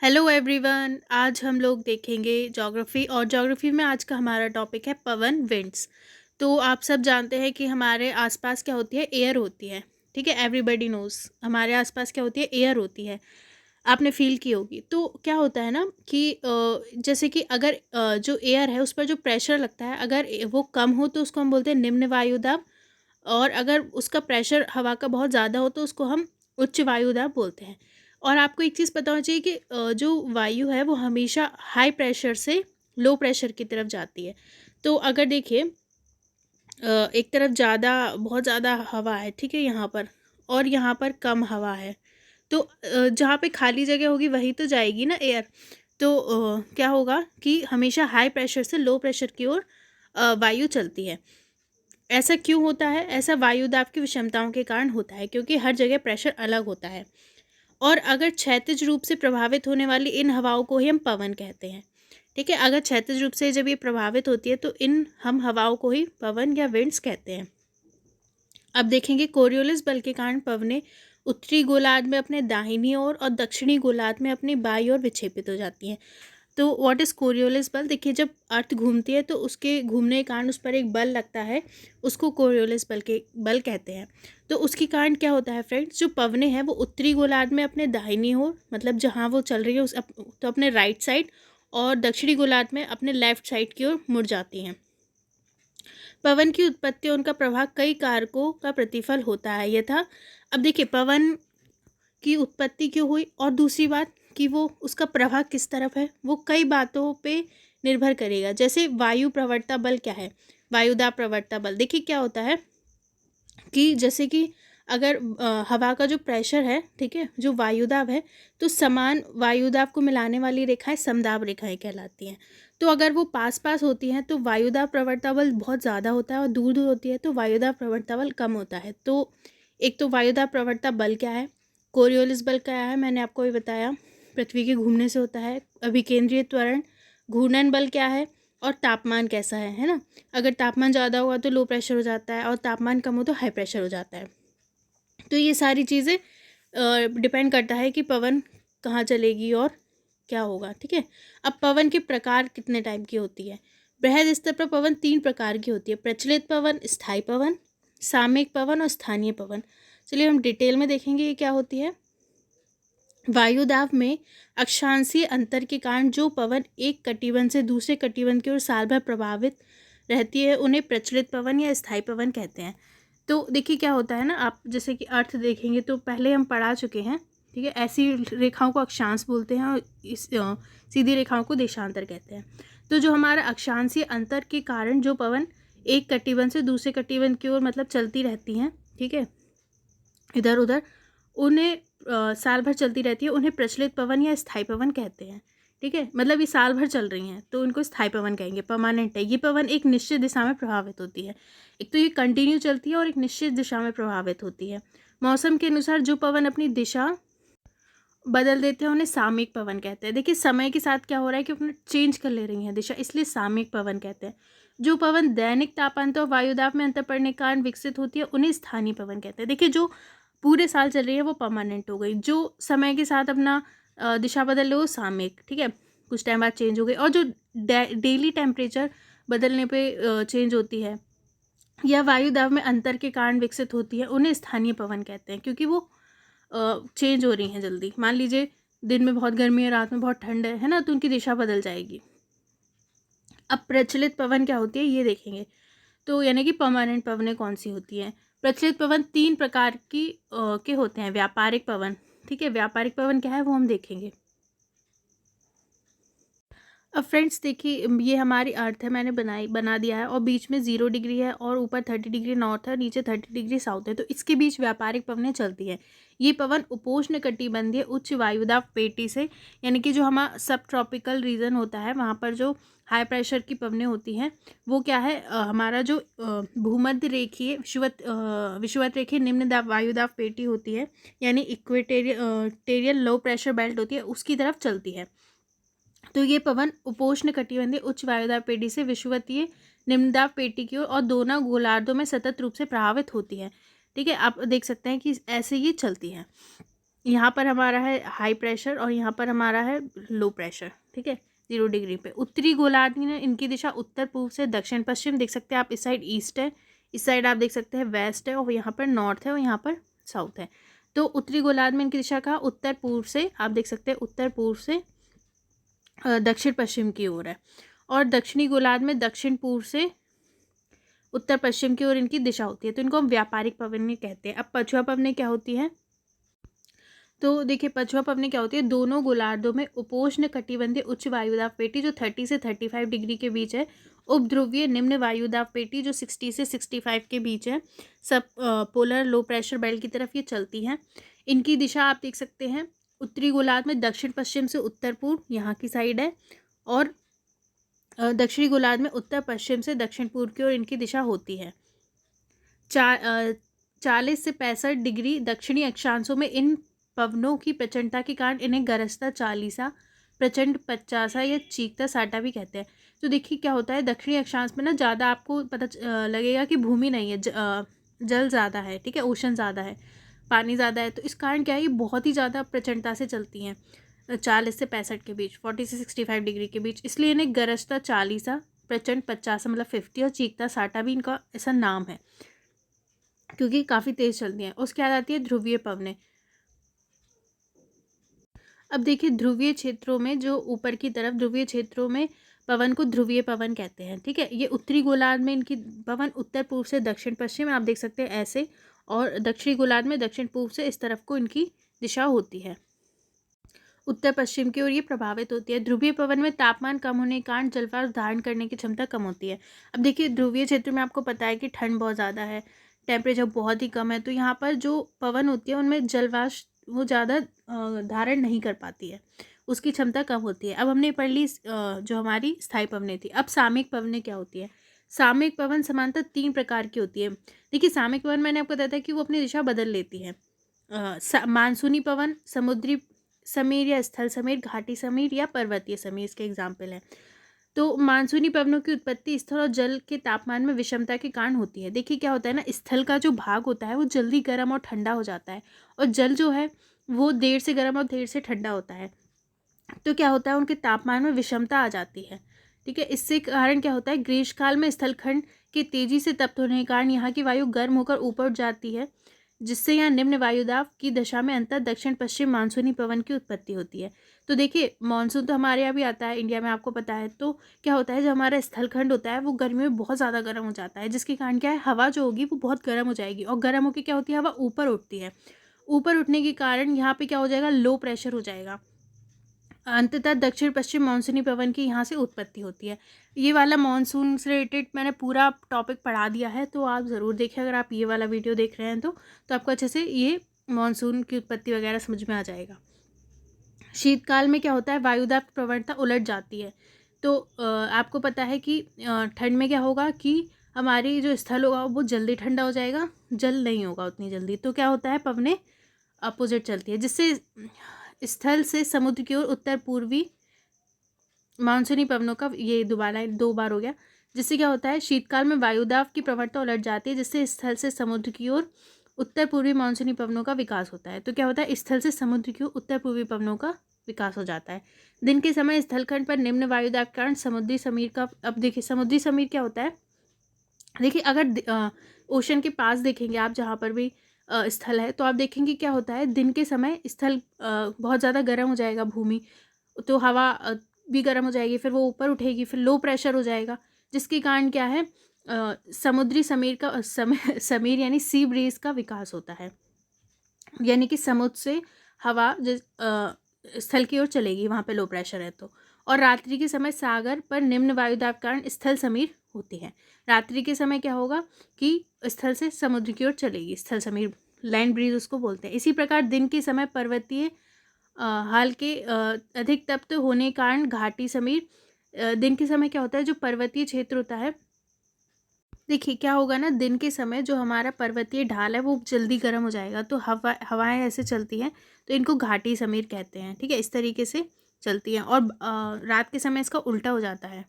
Hello everyone. आज हम लोग देखेंगे ज्योग्राफी और ज्योग्राफी में आज का हमारा टॉपिक है पवन विंड्स। तो आप सब जानते हैं कि हमारे आसपास क्या होती है, एयर होती है। ठीक है, एवरीबडी नोज हमारे आसपास क्या होती है, एयर होती है। आपने फील की होगी। तो क्या होता है ना कि जैसे कि अगर जो एयर है उस पर जो प्रेशर लगता है, अगर वो कम हो तो उसको हम बोलते हैं निम्न वायुदाब। और अगर उसका प्रेशर हवा का बहुत ज़्यादा हो तो उसको हम उच्च वायुदाब बोलते हैं। और आपको एक चीज़ पता होना चाहिए कि जो वायु है वो हमेशा हाई प्रेशर से लो प्रेशर की तरफ जाती है। तो अगर देखिए एक तरफ ज़्यादा बहुत ज़्यादा हवा है, ठीक है, यहाँ पर, और यहाँ पर कम हवा है। तो जहाँ पे खाली जगह होगी वही तो जाएगी ना एयर। तो क्या होगा कि हमेशा हाई प्रेशर से लो प्रेशर की ओर वायु चलती है। ऐसा क्यों होता है? ऐसा वायुदाब की विषमताओं के कारण होता है, क्योंकि हर जगह प्रेशर अलग होता है। और अगर क्षैतिज रूप से प्रभावित होने वाली इन हवाओं को ही हम पवन कहते हैं। ठीक है, अगर क्षैतिज रूप से जब ये प्रभावित होती है तो इन हम हवाओं को ही पवन या विंड्स कहते हैं। अब देखेंगे कोरियोलिस बल के कारण पवनें उत्तरी गोलार्ध में अपने दाहिनी ओर और दक्षिणी गोलार्ध में अपनी बाईं ओर विक्षेपित हो जाती हैं। तो व्हाट इज़ कोरियोलिस बल? देखिए, जब अर्थ घूमती है तो उसके घूमने के कारण उस पर एक बल लगता है, उसको कोरियोलिस बल कहते हैं। तो उसके कारण क्या होता है फ्रेंड्स, जो पवनें हैं वो उत्तरी गोलार्ध में अपने दाहिनी ओर, मतलब जहाँ वो चल रही है तो अपने राइट साइड, और दक्षिणी गोलार्ध में अपने लेफ्ट साइड की ओर मुड़ जाती हैं। पवन की उत्पत्ति और उनका प्रभाव कई कारकों का प्रतिफल होता है यथा। अब देखिए, पवन की उत्पत्ति क्यों हुई, और दूसरी बात कि वो उसका प्रभाव किस तरफ है, वो कई बातों पे निर्भर करेगा। जैसे वायु प्रवणता बल क्या है, वायुदाब प्रवणता बल। देखिए क्या होता है कि जैसे कि अगर हवा का जो प्रेशर है, ठीक है, जो वायुदाब है, तो समान वायुदाब को मिलाने वाली रेखाएं समदाब रेखाएं कहलाती हैं। तो अगर वो पास पास होती हैं तो वायुदाब प्रवणता बल बहुत ज़्यादा होता है, और दूर दूर होती है तो वायुदाब प्रवणता बल कम होता है। तो एक तो वायुदाब प्रवणता बल क्या है, कोरियोलिस बल क्या है, मैंने आपको भी बताया, पृथ्वी के घूमने से होता है। अभिकेंद्रीय त्वरण, घूर्णन बल क्या है, और तापमान कैसा है ना। अगर तापमान ज़्यादा हुआ तो लो प्रेशर हो जाता है, और तापमान कम हो तो हाई प्रेशर हो जाता है। तो ये सारी चीज़ें डिपेंड करता है कि पवन कहाँ चलेगी और क्या होगा। ठीक है, अब पवन के प्रकार कितने टाइप की होती है? बृहद स्तर पर पवन 3 प्रकार की होती है: प्रचलित पवन, स्थायी पवन, सामयिक पवन और स्थानीय पवन। चलिए हम डिटेल में देखेंगे ये क्या होती है। वायुदाब में अक्षांशीय अंतर के कारण जो पवन एक कटिबंध से दूसरे कटिबंध की ओर साल भर प्रभावित रहती है उन्हें प्रचलित पवन या स्थायी पवन कहते हैं। तो देखिए क्या होता है ना, आप जैसे कि अर्थ देखेंगे तो पहले हम पढ़ा चुके हैं। ठीक है, ऐसी रेखाओं को अक्षांश बोलते हैं, और इस सीधी रेखाओं को देशांतर कहते हैं। तो जो हमारा अक्षांशीय अंतर के कारण जो पवन एक कटिबंध से दूसरे कटिबंध की ओर मतलब चलती रहती हैं, ठीक है, इधर उधर, उन्हें साल भर चलती रहती है, उन्हें प्रचलित पवन या स्थायी पवन कहते हैं। ठीक है, मतलब ये साल भर चल रही हैं तो उनको स्थायी पवन कहेंगे, परमानेंट है। ये पवन एक निश्चित दिशा में प्रभावित होती है। एक तो ये कंटिन्यू चलती है और एक निश्चित दिशा में प्रभावित होती है। मौसम के अनुसार जो पवन अपनी दिशा बदल देते हैं उन्हें सामयिक पवन कहते हैं। देखिए समय के साथ क्या हो रहा है कि अपने चेंज कर ले रही हैं दिशा, इसलिए सामयिक पवन कहते हैं। जो पवन दैनिक तापांतर और वायुदाब में अंतर पड़ने के कारण विकसित होती है उन्हें स्थानीय पवन कहते हैं। देखिए जो पूरे साल चल रही है वो परमानेंट हो गई, जो समय के साथ अपना दिशा बदल ले वो सामयिक, ठीक है, कुछ टाइम बाद चेंज हो गई। और जो डेली टेम्परेचर बदलने पे चेंज होती है या वायुदाब में अंतर के कारण विकसित होती है उन्हें स्थानीय पवन कहते हैं, क्योंकि वो चेंज हो रही हैं जल्दी। मान लीजिए दिन में बहुत गर्मी है, रात में बहुत ठंड है ना, तो उनकी दिशा बदल जाएगी। अब प्रचलित पवन क्या होती है ये देखेंगे। तो यानी कि परमानेंट पवनें कौन सी होती हैं। प्रचलित पवन 3 प्रकार के होते हैं। व्यापारिक पवन, ठीक है, व्यापारिक पवन क्या है वो हम देखेंगे। अब फ्रेंड्स देखिए, ये हमारी अर्थ है, मैंने बना दिया है, और बीच में 0 डिग्री है, और ऊपर 30 डिग्री नॉर्थ है, नीचे 30 डिग्री साउथ है। तो इसके बीच व्यापारिक पवनें चलती हैं। ये पवन उपोष्ण कटिबंधीय उच्च वायुदाब पेटी से, यानी कि जो हमारा सब ट्रॉपिकल रीजन होता है वहाँ पर जो हाई प्रेशर की पवनें होती हैं वो क्या है, हमारा जो भूमध्य रेखीय विषुवत रेखीय निम्न दाब वायुदाब पेटी होती है, यानी इक्वेटेरियल लो प्रेशर बेल्ट होती है, उसकी तरफ चलती है। तो ये पवन उपोष्ण कटिबंधीय उच्च वायुदाब पेटी से विषुवतीय निम्नदाब पेटी की ओर और दोनों गोलार्धों में सतत रूप से प्रभावित होती है। ठीक है, आप देख सकते हैं कि ऐसे ये चलती है। यहाँ पर हमारा है हाई प्रेशर और यहाँ पर हमारा है लो प्रेशर, ठीक है, 0 डिग्री पे। उत्तरी गोलार्ध में इनकी दिशा उत्तर पूर्व से दक्षिण पश्चिम, देख सकते हैं आप, इस साइड ईस्ट है, इस साइड आप देख सकते हैं वेस्ट है, और यहाँ पर नॉर्थ है और यहाँ पर साउथ है। तो उत्तरी गोलार्ध में इनकी दिशा कहाँ, उत्तर पूर्व से, आप देख सकते हैं उत्तर पूर्व से दक्षिण पश्चिम की ओर है। और दक्षिणी गोलार्ध में दक्षिण पूर्व से उत्तर पश्चिम की ओर इनकी दिशा होती है। तो इनको हम व्यापारिक पवनें कहते हैं। अब पछुआ पवनें क्या होती हैं, तो देखिए पछुआ पवनें क्या होती है, दोनों गोलार्धों में उपोष्ण कटिबंधीय उच्च वायुदाब पेटी जो 30 से 35 डिग्री के बीच है, उपध्रुवीय निम्न वायुदाब पेटी जो 60 से 65 के बीच है, सब पोलर लो प्रेशर बेल्ट की तरफ ये चलती हैं। इनकी दिशा आप देख सकते हैं, उत्तरी गोलार्ध में दक्षिण पश्चिम से उत्तर पूर्व यहाँ की साइड है, और दक्षिणी गोलार्ध में उत्तर पश्चिम से दक्षिण पूर्व की ओर इनकी दिशा होती है। 40 से 65 डिग्री दक्षिणी अक्षांशों में इन पवनों की प्रचंडता के कारण इन्हें गरजता चालीसा, प्रचंड 50 या चीखता 60 भी कहते हैं। तो देखिए क्या होता है, दक्षिणी अक्षांश में ना ज़्यादा आपको पता लगेगा कि भूमि नहीं है, जल ज़्यादा है, ठीक है, ओशन ज़्यादा है, पानी ज़्यादा है, तो इस कारण क्या है, ये बहुत ही ज़्यादा प्रचंडता से चलती हैं 40 से 65 के बीच, 40 से 65 डिग्री के बीच, इसलिए इन्हें गरजता चालीसा, प्रचंड 50 मतलब 50, और चीखता 60 भी इनका ऐसा नाम है, क्योंकि काफ़ी तेज़ चलती हैं। उसके बाद आती है ध्रुवीय पवनें। अब देखिए ध्रुवीय क्षेत्रों में, जो ऊपर की तरफ ध्रुवीय क्षेत्रों में पवन को ध्रुवीय पवन कहते हैं, ठीक है। ये उत्तरी गोलार्ध में इनकी पवन उत्तर पूर्व से दक्षिण पश्चिम, आप देख सकते हैं ऐसे, और दक्षिणी गोलार्ध में दक्षिण पूर्व से इस तरफ को इनकी दिशा होती है, उत्तर पश्चिम की ओर ये प्रभावित होती है। ध्रुवीय पवन में तापमान कम होने के कारण जलवाष्प धारण करने की क्षमता कम होती है। अब देखिए ध्रुवीय क्षेत्र में आपको पता है कि ठंड बहुत ज़्यादा है, टेम्परेचर बहुत ही कम है, तो यहाँ पर जो पवन होती है उनमें जलवाष्प वो ज़्यादा धारण नहीं कर पाती है, उसकी क्षमता कम होती है। अब हमने पढ़ ली जो हमारी स्थायी पवनें थी। अब सामयिक पवनें क्या होती है। सामयिक पवन समानतः 3 प्रकार की होती है। देखिए सामयिक पवन मैंने आपको बताया था कि वो अपनी दिशा बदल लेती है। मानसूनी पवन, समुद्री समीर या स्थल समीर, घाटी समीर या पर्वतीय समीर इसके एग्जाम्पल हैं। तो मानसूनी पवनों की उत्पत्ति स्थल और जल के तापमान में विषमता के कारण होती है। देखिए क्या होता है ना, स्थल का जो भाग होता है वो जल्दी गर्म और ठंडा हो जाता है, और जल जो है वो देर से गर्म और देर से ठंडा होता है। तो क्या होता है, उनके तापमान में विषमता आ जाती है, ठीक है। इससे कारण क्या होता है, ग्रीष्मकाल में स्थलखंड के तेजी से तप्त होने के कारण यहाँ की वायु गर्म होकर ऊपर उठ जाती है, जिससे यहाँ निम्न वायुदाब की दशा में अंतर दक्षिण पश्चिम मानसूनी पवन की उत्पत्ति होती है। तो देखिए मानसून तो हमारे यहाँ भी आता है, इंडिया में, आपको पता है। तो क्या होता है, जब हमारा स्थलखंड होता है वो गर्मी में बहुत ज़्यादा गर्म हो जाता है, जिसके कारण क्या है, हवा जो होगी वो बहुत गर्म हो जाएगी, और गर्म होकर क्या होती है, हवा ऊपर उठती है। ऊपर उठने के कारण यहाँ पे क्या हो जाएगा, लो प्रेशर हो जाएगा। अंततः दक्षिण पश्चिम मानसूनी पवन की यहाँ से उत्पत्ति होती है। ये वाला मानसून से रिलेटेड मैंने पूरा टॉपिक पढ़ा दिया है, तो आप ज़रूर देखें, अगर आप ये वाला वीडियो देख रहे हैं तो आपको अच्छे से ये मानसून की उत्पत्ति वगैरह समझ में आ जाएगा। शीतकाल में क्या होता है, वायुदाब की प्रवणता उलट जाती है। तो आपको पता है कि ठंड में क्या होगा कि हमारी जो स्थल होगा वो जल्दी ठंडा हो जाएगा, जल नहीं होगा उतनी जल्दी। तो क्या होता है, पवनें अपोजिट चलती है, जिससे स्थल से समुद्र की ओर उत्तर पूर्वी मानसूनी पवनों का ये दोबारा 2 बार हो गया। जिससे क्या होता है, शीतकाल में वायुदाब की प्रवणता उलट जाती है, जिससे स्थल से समुद्र की ओर उत्तर पूर्वी मानसूनी पवनों का विकास होता है। तो क्या होता है, स्थल से समुद्र की ओर उत्तर पूर्वी पवनों का विकास हो जाता है। दिन के समय स्थलखंड पर निम्न वायुदाब के कारण समुद्री समीर का, अब देखिए समुद्री समीर क्या होता है, देखिए अगर ओशन के पास देखेंगे आप, जहाँ पर भी स्थल है, तो आप देखेंगे क्या होता है, दिन के समय स्थल बहुत ज़्यादा गर्म हो जाएगा, भूमि, तो हवा भी गर्म हो जाएगी, फिर वो ऊपर उठेगी, फिर लो प्रेशर हो जाएगा, जिसके कारण क्या है, समुद्री समीर का समीर यानी सी ब्रीज का विकास होता है। यानी कि समुद्र से हवा जिस स्थल की ओर चलेगी, वहाँ पे लो प्रेशर है तो। और रात्रि के समय सागर पर निम्न वायुदाब के कारण स्थल समीर होती है। रात्रि के समय क्या होगा कि स्थल से समुद्र की ओर चलेगी, स्थल समीर, लैंड ब्रीज उसको बोलते हैं। इसी प्रकार दिन के समय पर्वतीय हाल के अधिक तप्त होने के कारण घाटी समीर, दिन के समय क्या होता है, जो पर्वतीय क्षेत्र होता है, देखिए क्या होगा ना, दिन के समय जो हमारा पर्वतीय ढाल है वो जल्दी गर्म हो जाएगा, तो हवाएं ऐसे चलती हैं, तो इनको घाटी समीर कहते हैं, ठीक है, इस तरीके से चलती हैं। और रात के समय इसका उल्टा हो जाता है।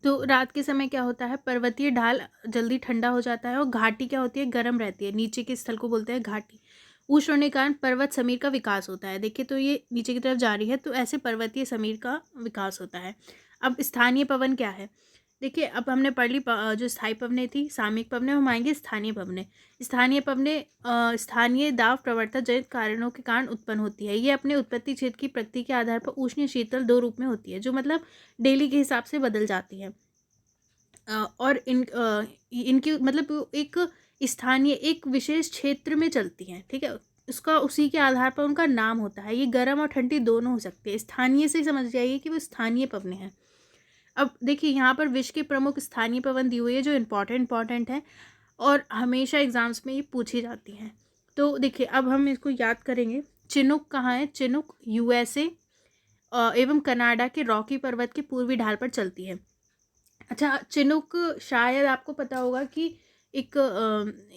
तो रात के समय क्या होता है, पर्वतीय ढाल जल्दी ठंडा हो जाता है, और घाटी क्या होती है, गर्म रहती है, नीचे के स्थल को बोलते हैं घाटी। उष्ण होने के कारण पर्वत समीर का विकास होता है। देखिए तो ये नीचे की तरफ जा रही है, तो ऐसे पर्वतीय समीर का विकास होता है। अब स्थानीय पवन क्या है? देखिए अब हमने पढ़ ली जो स्थायी पवनें थी, सामयिक पवनें, हम आएंगे स्थानीय पवनें। स्थानीय पवनें स्थानीय दाब प्रवणता जनित कारणों के कारण उत्पन्न होती है। ये अपने उत्पत्ति क्षेत्र की प्रकृति के आधार पर उष्ण शीतल दो रूप में होती है, जो मतलब डेली के हिसाब से बदल जाती है। और इनकी मतलब एक स्थानीय एक विशेष क्षेत्र में चलती हैं, ठीक है। उसका उसी के आधार पर उनका नाम होता है। ये गर्म और ठंडी दोनों हो सकती है। स्थानीय से ही समझ जाइए कि वो स्थानीय पवनें हैं। अब देखिए यहाँ पर विश्व के प्रमुख स्थानीय पवन दी हुई है, जो इम्पॉर्टेंट है और हमेशा एग्जाम्स में ये पूछी जाती हैं। तो देखिए अब हम इसको याद करेंगे। चिनूक कहाँ है? चिनूक यूएसए एवं कनाडा के रॉकी पर्वत के पूर्वी ढाल पर चलती है। अच्छा, चिनूक शायद आपको पता होगा कि एक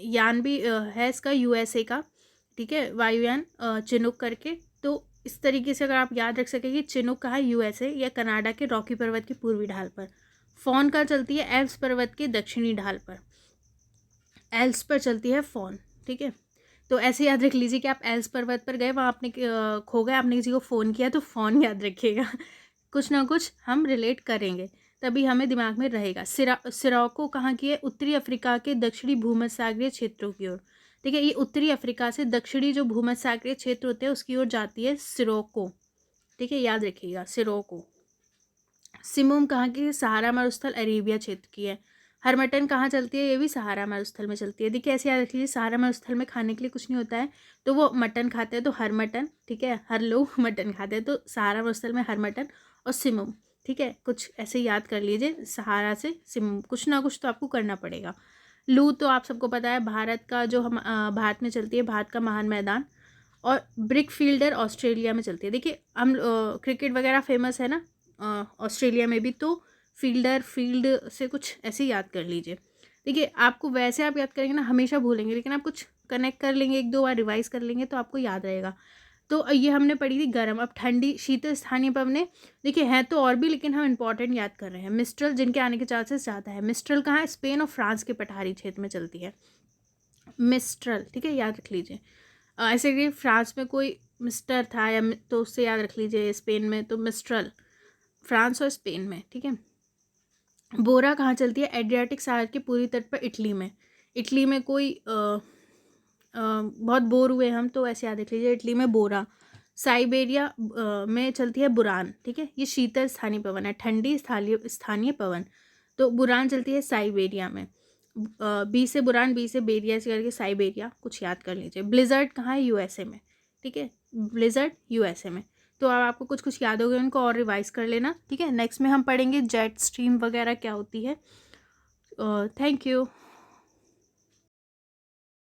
यान भी है इसका यूएसए का, ठीक है, वायुयान चिनूक करके। तो इस तरीके से अगर आप याद रख सकें कि चिनूक कहाँ है? यूएसए या कनाडा के रॉकी पर्वत के पूर्वी ढाल पर। फॉन कहाँ चलती है? एल्प्स पर्वत के दक्षिणी ढाल पर। एल्प्स पर चलती है फॉन, ठीक है। तो ऐसे याद रख लीजिए कि आप एल्प्स पर्वत पर गए, वहाँ आपने खो गए, आपने किसी को फ़ोन किया, तो फ़ोन याद रखिएगा। कुछ ना कुछ हम रिलेट करेंगे, तभी हमें दिमाग में रहेगा। सिराको कहाँ की है? उत्तरी अफ्रीका के दक्षिणी भूमध्यसागरीय क्षेत्रों की ओर। ठीक है, ये उत्तरी अफ्रीका से दक्षिणी जो भूमध्यसागरीय क्षेत्र होते हैं उसकी ओर जाती है सिरोको, ठीक है, याद रखिएगा सिरोको। सिमुम कहाँ की? सहारा मरुस्थल अरेबिया क्षेत्र की है। हरमटन कहाँ चलती है? ये भी सहारा मरुस्थल में चलती है। देखिए ऐसे याद रख लीजिए, सहारा मरुस्थल में खाने के लिए कुछ नहीं होता है, तो वो मटन खाते हैं, तो हरमटन, ठीक है, हर लोग मटन खाते हैं, तो सहारा मरुस्थल में हरमटन और सिमुम, ठीक है। कुछ ऐसे याद कर लीजिए, सहारा से सिमुम, कुछ ना कुछ तो आपको करना पड़ेगा। लू तो आप सबको पता है, भारत का जो हम भारत में चलती है, भारत का महान मैदान। और ब्रिक फील्डर ऑस्ट्रेलिया में चलती है। देखिए हम क्रिकेट वगैरह फेमस है ना ऑस्ट्रेलिया में भी, तो फील्ड से कुछ ऐसे याद कर लीजिए। देखिए आपको वैसे आप याद करेंगे ना हमेशा भूलेंगे, लेकिन आप कुछ कनेक्ट कर लेंगे, एक दो बार रिवाइज कर लेंगे तो आपको याद रहेगा। तो ये हमने पढ़ी थी गर्म। अब ठंडी शीतल स्थानीय पवनें, देखिए हैं तो और भी, लेकिन हम इंपॉर्टेंट याद कर रहे हैं। मिस्ट्रल, जिनके आने के चांसेस ज़्यादा है। मिस्ट्रल कहाँ है? स्पेन और फ्रांस के पठारी क्षेत्र में चलती है मिस्ट्रल, ठीक है, याद रख लीजिए। ऐसे कि फ्रांस में कोई मिस्टर था या तो उससे याद रख लीजिए, स्पेन में तो मिस्ट्रल, फ्रांस और स्पेन में, ठीक है। बोरा कहाँ चलती है? एड्रियाटिक सागर के पूर्वी तट पर इटली में। इटली में कोई बहुत बोर हुए हम, तो ऐसे याद रख लीजिए, इटली में बोरा। साइबेरिया में चलती है बुरान, ठीक है, ये शीतल स्थानीय पवन है, ठंडी स्थानीय पवन। तो बुरान चलती है साइबेरिया में। बी से बुरान, बी से बेरिया से करके साइबेरिया, कुछ याद कर लीजिए। ब्लिजर्ड कहाँ है? यूएसए में, ठीक है, ब्लिजर्ड यूएसए में। तो अब आपको कुछ कुछ याद हो गया, उनको और रिवाइज कर लेना, ठीक है। नेक्स्ट में हम पढ़ेंगे जेट स्ट्रीम वगैरह क्या होती है। Thank you.